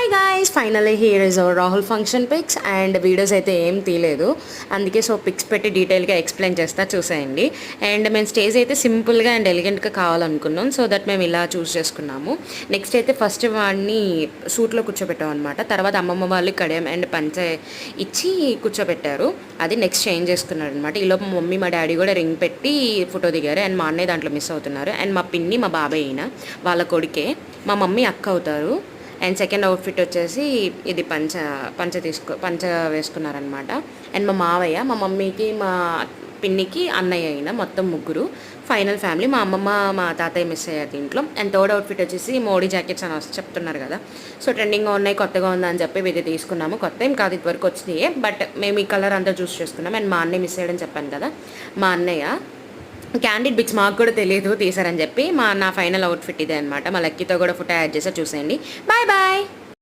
Hi guys, finally here is our Rahul function pics and videos అయితే ఏం తీయలేదు. అందుకే పిక్స్ పెట్టి డీటెయిల్గా ఎక్స్ప్లెయిన్ చేస్తా, చూసేయండి. అండ్ మేము స్టేజ్ అయితే సింపుల్గా అండ్ ఎలిగెంట్గా కావాలనుకున్నాం, సో దట్ మేము ఇలా చూస్ చేసుకున్నాము. నెక్స్ట్ అయితే ఫస్ట్ వాడిని సూట్లో కూర్చోబెట్టాం అనమాట. తర్వాత అమ్మమ్మ వాళ్ళు కడియం అండ్ పంచ ఇచ్చి కూర్చోబెట్టారు. అది నెక్స్ట్ చేంజ్ చేసుకున్నారు అనమాట. ఈలోపు మా మమ్మీ మా డాడీ కూడా రింగ్ పెట్టి ఫోటో దిగారు. అండ్ మా అన్నయ్య దాంట్లో మిస్ అవుతున్నారు. అండ్ మా పిన్ని మా బాబాయ్ అయిన వాళ్ళ కొడుకే, మా మమ్మీ అక్క అవుతారు. అండ్ సెకండ్ అవుట్ఫిట్ వచ్చేసి ఇది పంచ వేసుకున్నారనమాట. అండ్ మా మావయ్య, మా మమ్మీకి, మా పిన్నికి అన్నయ్య అయిన మొత్తం ముగ్గురు ఫైనల్ ఫ్యామిలీ. మా అమ్మమ్మ మా తాతయ్య మిస్ అయ్యారు దీంట్లో. అండ్ థర్డ్ అవుట్ఫిట్ వచ్చేసి మోడీ జాకెట్స్ అని చెప్తున్నారు కదా, సో ట్రెండింగ్గా ఉన్నాయి, కొత్తగా ఉందని చెప్పి ఇది తీసుకున్నాము. కొత్త ఏం కాదు, ఇదివరకు వచ్చినాయే, బట్ మేము ఈ కలర్ అంతా చూస్ చేసుకున్నాం. అండ్ మా అన్నయ్య మిస్ అయ్యాడని చెప్పాను కదా, మా అన్నయ్య క్యాండిడ్ బిట్స్ మాకు కూడా తెలియదు తీసారని చెప్పి నా ఫైనల్ అవుట్ఫిట్ ఇదే అనమాట. మా లక్కీతో కూడా ఫోటో యాడ్ చేసా, చూసేయండి. Bye bye.